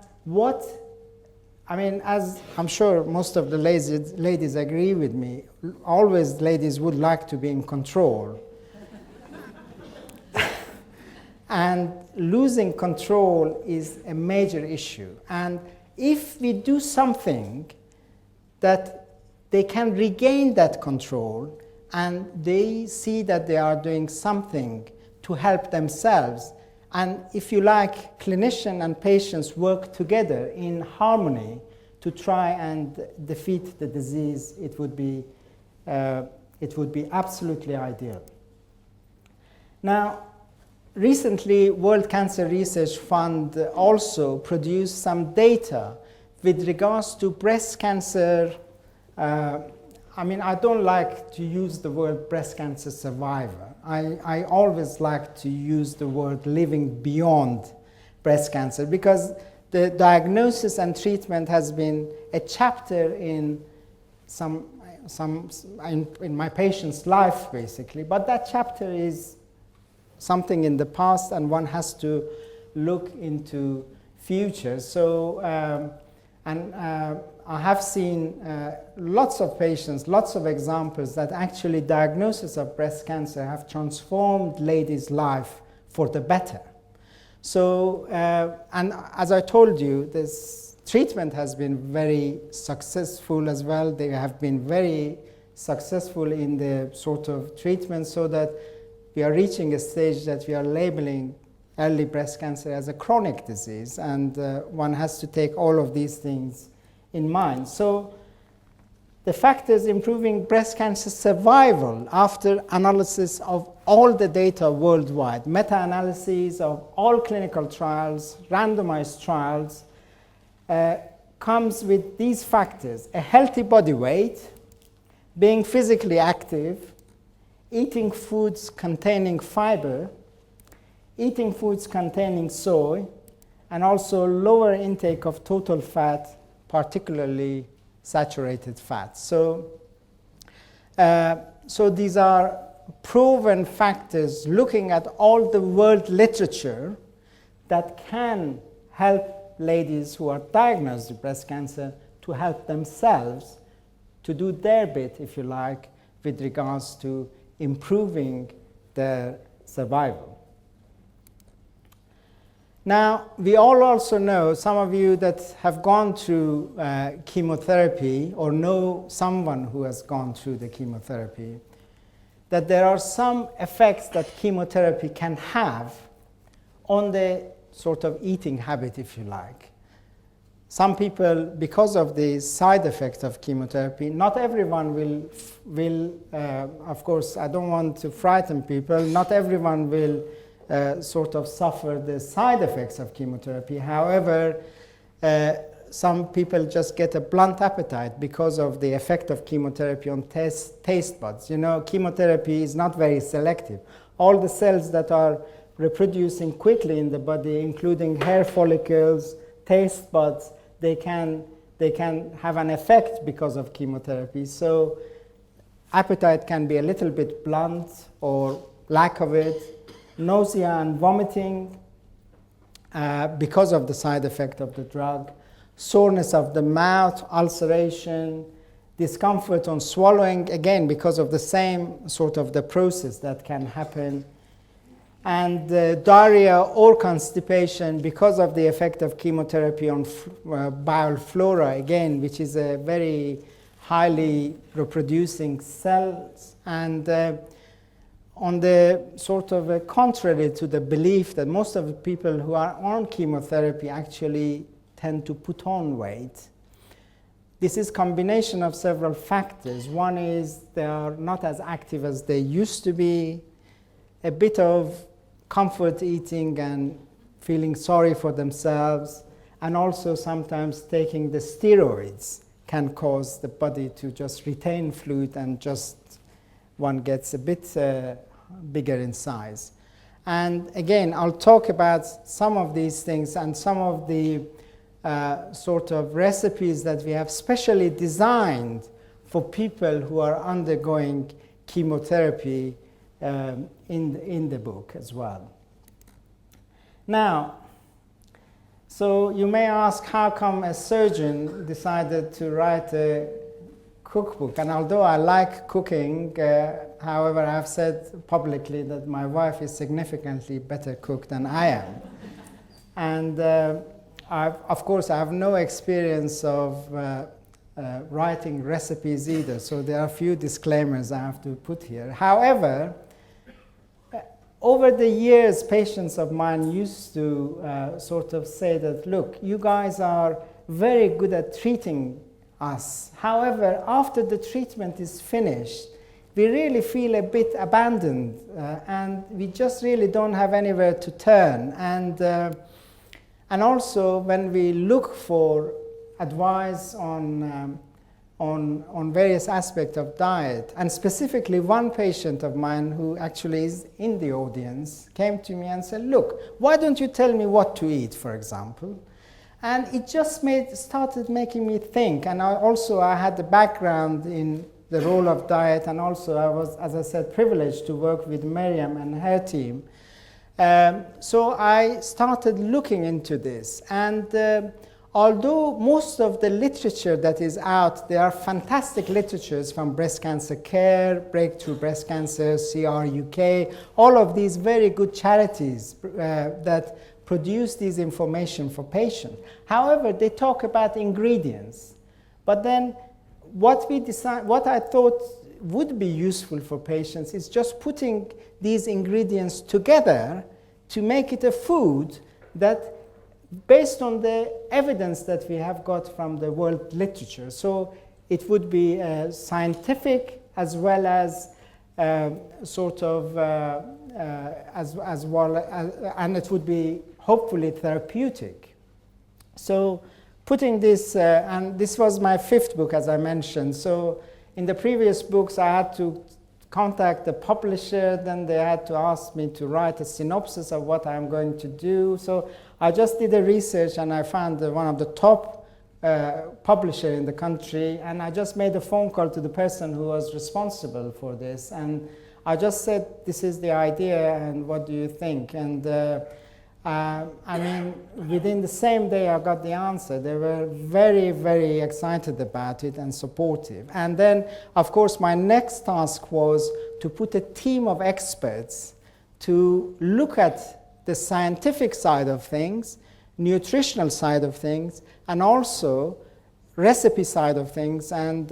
as I'm sure most of the ladies agree with me, always ladies would like to be in control. And losing control is a major issue. And if we do something that they can regain that control and they see that they are doing something to help themselves, and if you like, clinician and patients work together in harmony to try and defeat the disease, it would be absolutely ideal. Now, recently, World Cancer Research Fund also produced some data with regards to breast cancer. I don't like to use the word breast cancer survivor. I always like to use the word living beyond breast cancer, because the diagnosis and treatment has been a chapter in in my patient's life, basically. But that chapter is something in the past, and one has to look into future. So, I have seen lots of patients, lots of examples that actually diagnosis of breast cancer have transformed ladies' life for the better. So, and as I told you, this treatment has been very successful as well. They have been very successful in the sort of treatment, so that we are reaching a stage that we are labeling early breast cancer as a chronic disease, and one has to take all of these things in mind. So the factors improving breast cancer survival after analysis of all the data worldwide, meta-analyses of all clinical trials, randomized trials, comes with these factors: a healthy body weight, being physically active, eating foods containing fiber, eating foods containing soy, and also lower intake of total fat, particularly saturated fats. So these are proven factors looking at all the world literature that can help ladies who are diagnosed with breast cancer to help themselves to do their bit, if you like, with regards to improving their survival. Now, we all also know, some of you that have gone through chemotherapy or know someone who has gone through the chemotherapy, that there are some effects that chemotherapy can have on the sort of eating habit, if you like. Some people, because of the side effects of chemotherapy, not everyone will of course, I don't want to frighten people, not everyone will sort of suffer the side effects of chemotherapy. However, some people just get a blunt appetite because of the effect of chemotherapy on taste buds. You know, chemotherapy is not very selective. All the cells that are reproducing quickly in the body, including hair follicles, taste buds, they can have an effect because of chemotherapy. So appetite can be a little bit blunt or lack of it. Nausea and vomiting because of the side effect of the drug, soreness of the mouth, ulceration, discomfort on swallowing, again because of the same sort of the process that can happen, and diarrhea or constipation because of the effect of chemotherapy on bowel flora, again, which is a very highly reproducing cells. And on the sort of contrary to the belief that most of the people who are on chemotherapy actually tend to put on weight. This is a combination of several factors. One is they are not as active as they used to be, a bit of comfort eating and feeling sorry for themselves, and also sometimes taking the steroids can cause the body to just retain fluid and just one gets a bit bigger in size. And again, I'll talk about some of these things and some of the sort of recipes that we have specially designed for people who are undergoing chemotherapy in the book as well. Now, so you may ask, how come a surgeon decided to write a cookbook? And although I like cooking, however, I have said publicly that my wife is significantly better cook than I am. And of course, I have no experience of writing recipes either, so there are a few disclaimers I have to put here. However, over the years, patients of mine used to sort of say that, look, you guys are very good at treating us. However, after the treatment is finished, we really feel a bit abandoned and we just really don't have anywhere to turn. And also, when we look for advice on various aspects of diet, and specifically one patient of mine who actually is in the audience came to me and said, look, why don't you tell me what to eat, for example? And it just started making me think. And I had the background in the role of diet, and also I was, as I said, privileged to work with Miriam and her team. So I started looking into this, and although most of the literature that is out, there are fantastic literatures from Breast Cancer Care, Breakthrough Breast Cancer, CR UK, all of these very good charities that produce this information for patients. However, they talk about ingredients. But then what I thought would be useful for patients is just putting these ingredients together to make it a food that, based on the evidence that we have got from the world literature, so it would be scientific as well as sort of as well as, and it would be hopefully therapeutic. So putting this, and this was my 5th book, as I mentioned. So in the previous books, I had to contact the publisher, then they had to ask me to write a synopsis of what I'm going to do. So I just did the research and I found one of the top publisher in the country, and I just made a phone call to the person who was responsible for this, and I just said, this is the idea and what do you think? And I mean, within the same day I got the answer. They were very, very excited about it and supportive. And then, of course, my next task was to put a team of experts to look at the scientific side of things, nutritional side of things, and also recipe side of things. And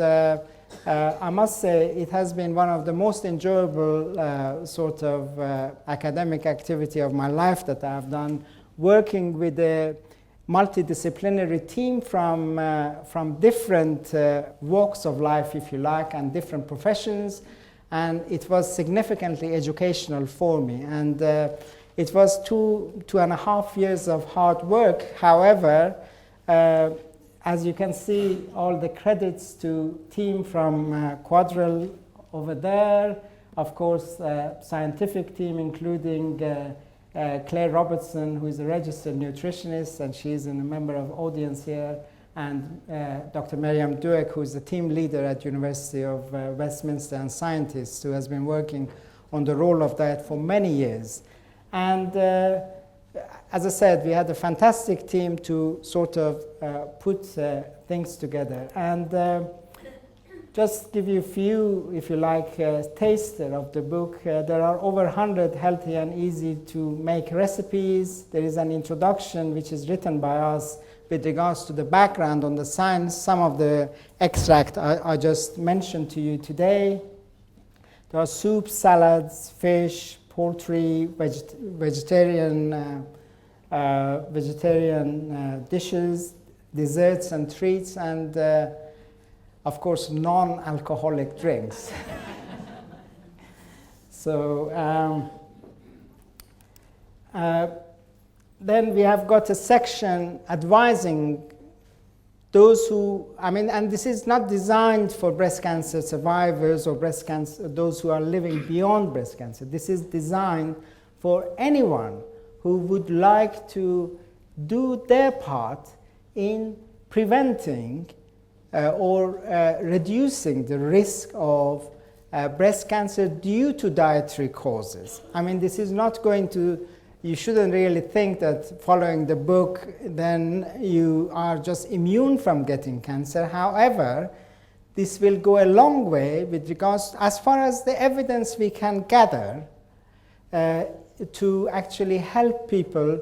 I must say it has been one of the most enjoyable sort of academic activity of my life that I have done, working with a multidisciplinary team from different walks of life, if you like, and different professions. And it was significantly educational for me. And it was 2.5 years of hard work. However, as you can see, all the credits to team from Quadrille over there. Of course, scientific team, including Claire Robertson, who is a registered nutritionist, and she's a member of audience here, and Dr. Miriam Dueck, who is the team leader at University of Westminster and scientist who has been working on the role of diet for many years. And as I said, we had a fantastic team to sort of put things together. And just give you a few, if you like, taster of the book. There are over 100 healthy and easy to make recipes. There is an introduction which is written by us with regards to the background on the science. Some of the extract I just mentioned to you today. There are soups, salads, fish, poultry, vegetarian dishes, desserts and treats, and of course non-alcoholic drinks. So then we have got a section advising those who, and this is not designed for breast cancer survivors or breast cancer, those who are living beyond breast cancer. This is designed for anyone who would like to do their part in preventing or reducing the risk of breast cancer due to dietary causes. This is not going to, you shouldn't really think that following the book then you are just immune from getting cancer. However, this will go a long way with regards, as far as the evidence we can gather, to actually help people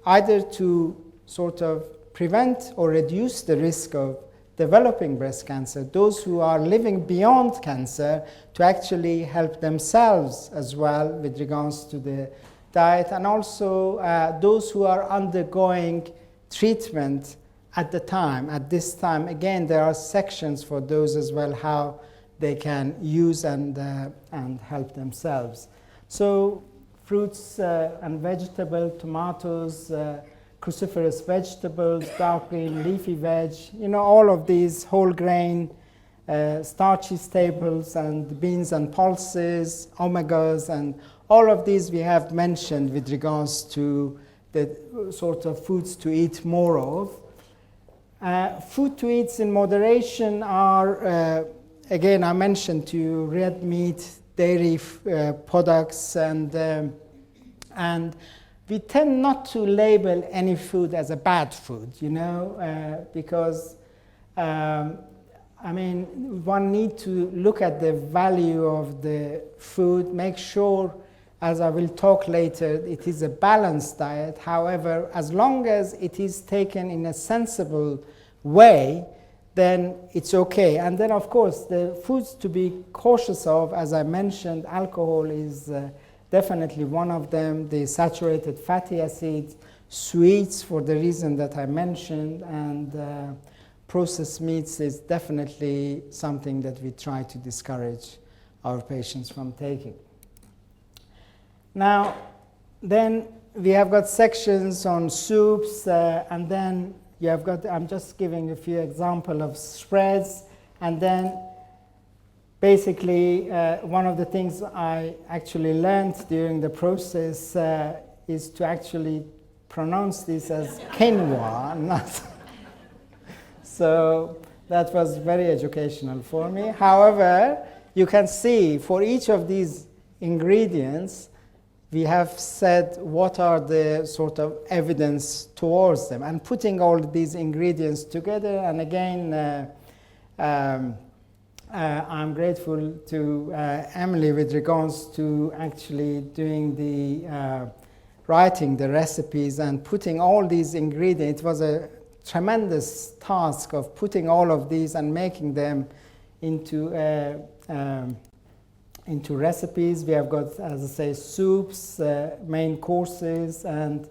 either to sort of prevent or reduce the risk of developing breast cancer, those who are living beyond cancer, to actually help themselves as well with regards to the diet, and also those who are undergoing treatment at this time. Again, there are sections for those as well, how they can use and help themselves. So fruits and vegetables, tomatoes, cruciferous vegetables, dark green leafy veg, all of these whole grain, starchy staples, and beans and pulses, omegas, and all of these we have mentioned with regards to the sort of foods to eat more of. Food to eat in moderation are, again, I mentioned to you, red meat, dairy products, and we tend not to label any food as a bad food, because one needs to look at the value of the food, make sure, as I will talk later, it is a balanced diet. However, as long as it is taken in a sensible way, then it's okay. And then, of course, the foods to be cautious of, as I mentioned, alcohol is definitely one of them, the saturated fatty acids, sweets for the reason that I mentioned, and processed meats is definitely something that we try to discourage our patients from taking. Now, then we have got sections on soups, and then you have got, I'm just giving a few examples of spreads, and then basically one of the things I actually learned during the process is to actually pronounce this as quinoa, not so that was very educational for me. However, you can see for each of these ingredients, we have said what are the sort of evidence towards them, and putting all these ingredients together. And again, I'm grateful to Emily with regards to actually doing the writing the recipes and putting all these ingredients. It was a tremendous task of putting all of these and making them into recipes. We have got, as I say, soups, main courses, and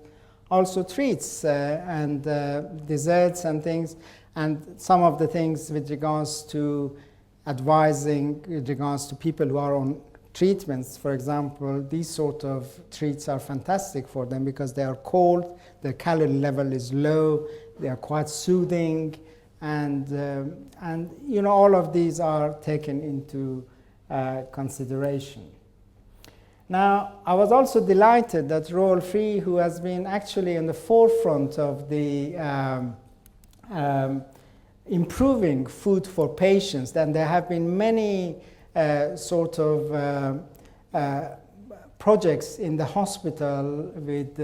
also treats and desserts and things. And some of the things with regards to advising, with regards to people who are on treatments, for example, these sort of treats are fantastic for them because they are cold, their calorie level is low, they are quite soothing, and all of these are taken into consideration. Now, I was also delighted that Roel Free, who has been actually in the forefront of the improving food for patients, and there have been many sort of projects in the hospital with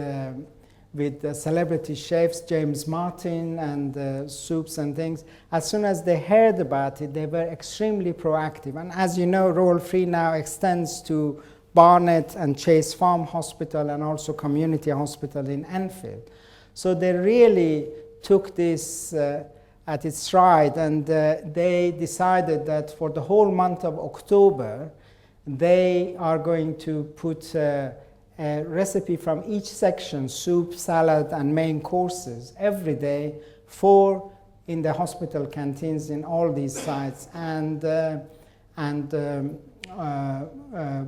with the celebrity chefs, James Martin, and soups and things. As soon as they heard about it, they were extremely proactive. And as you know, Role Free now extends to Barnet and Chase Farm Hospital and also Community Hospital in Enfield. So they really took this at its stride, and they decided that for the whole month of October, they are going to put a recipe from each section, soup, salad, and main courses, every day in the hospital canteens in all these sites, and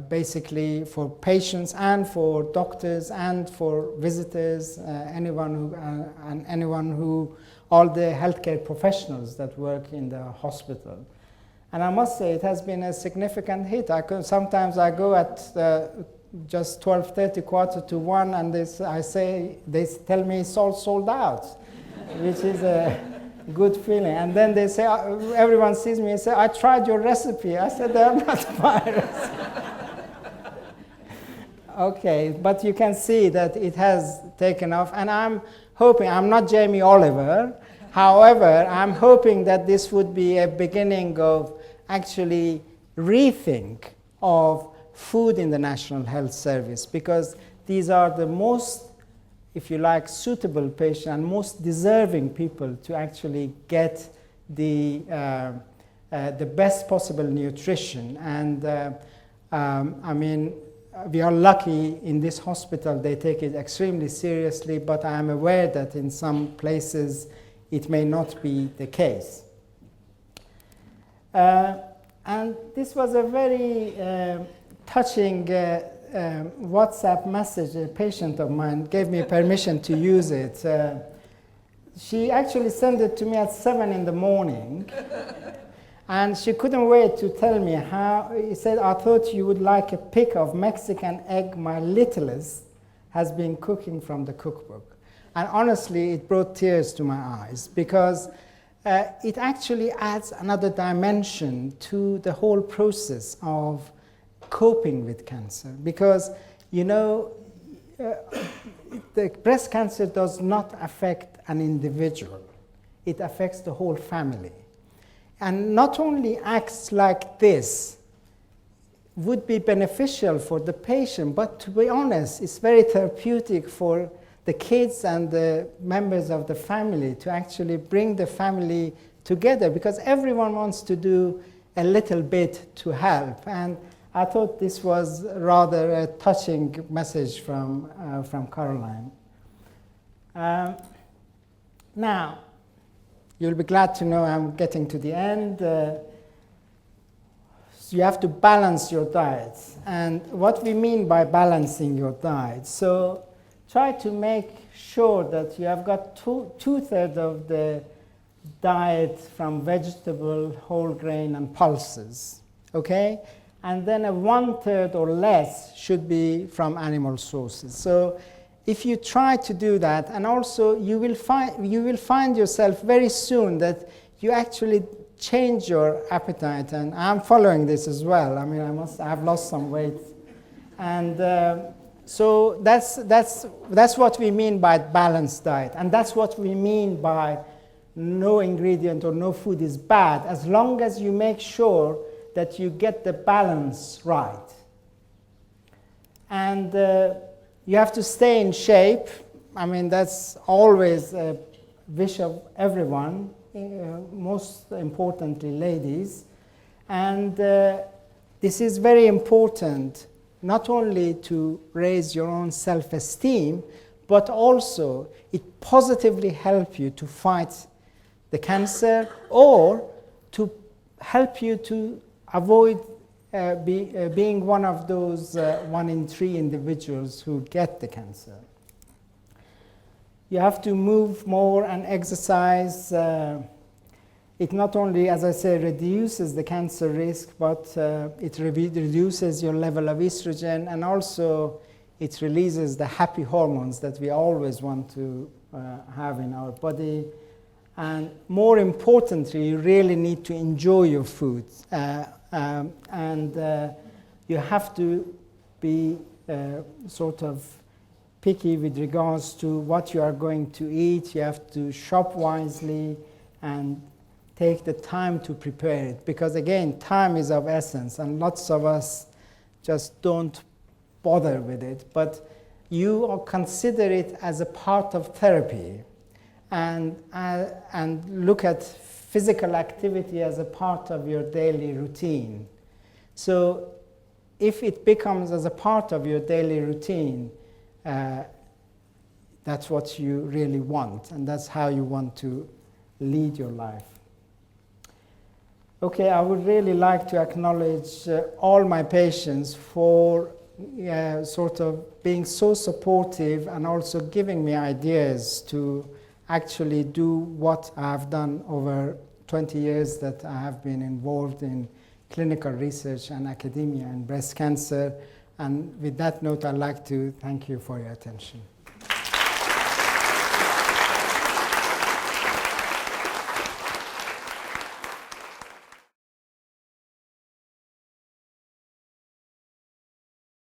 basically for patients and for doctors and for visitors, anyone who, all the healthcare professionals that work in the hospital. And I must say, it has been a significant hit. Sometimes I go at just 12:30, 1:45, and they tell me it's all sold out, which is a good feeling. And then they say, everyone sees me and say, I tried your recipe. I said, I'm not virus. Okay, but you can see that it has taken off, and I'm hoping, I'm not Jamie Oliver, however, I'm hoping that this would be a beginning of actually rethink of food in the National Health Service, because these are the most, if you like, suitable patients and most deserving people to actually get the best possible nutrition. And I mean, we are lucky in this hospital, they take it extremely seriously, but I am aware that in some places it may not be the case. And this was a very touching WhatsApp message. A patient of mine gave me permission to use it. She actually sent it to me at 7 in the morning. And she couldn't wait to tell me how. He said, I thought you would like a pic of Mexican egg my littlest has been cooking from the cookbook. And honestly, it brought tears to my eyes, because it actually adds another dimension to the whole process of coping with cancer. Because, you know, the breast cancer does not affect an individual. It affects the whole family. And not only acts like this would be beneficial for the patient, but to be honest, it's very therapeutic for the kids and the members of the family to actually bring the family together, because everyone wants to do a little bit to help. And I thought this was rather a touching message from Caroline. Now, you'll be glad to know I'm getting to the end. So you have to balance your diet. And what we mean by balancing your diet, so try to make sure that you have got two-thirds of the diet from vegetable, whole grain, and pulses, okay? And then a 1/3 or less should be from animal sources. So if you try to do that, and also you will find yourself very soon that you actually change your appetite, and I'm following this as well. I mean, I've lost some weight, and so that's what we mean by balanced diet, and that's what we mean by no ingredient or no food is bad, as long as you make sure that you get the balance right. And you have to stay in shape. I mean, that's always a wish of everyone, most importantly ladies. And this is very important, not only to raise your own self-esteem, but also it positively helps you to fight the cancer, or to help you to avoid being one of those 1 in 3 individuals who get the cancer. You have to move more and exercise. It not only, as I say, reduces the cancer risk, but it reduces your level of estrogen, and also it releases the happy hormones that we always want to have in our body. And more importantly, you really need to enjoy your food. And you have to be sort of picky with regards to what you are going to eat. You have to shop wisely and take the time to prepare it, because again, time is of essence, and lots of us just don't bother with it. But you consider it as a part of therapy, and look at physical activity as a part of your daily routine. So if it becomes as a part of your daily routine, that's what you really want, and that's how you want to lead your life. Okay, I would really like to acknowledge all my patients for sort of being so supportive and also giving me ideas to actually do what I have done over 20 years that I have been involved in clinical research and academia in breast cancer. And with that note, I'd like to thank you for your attention.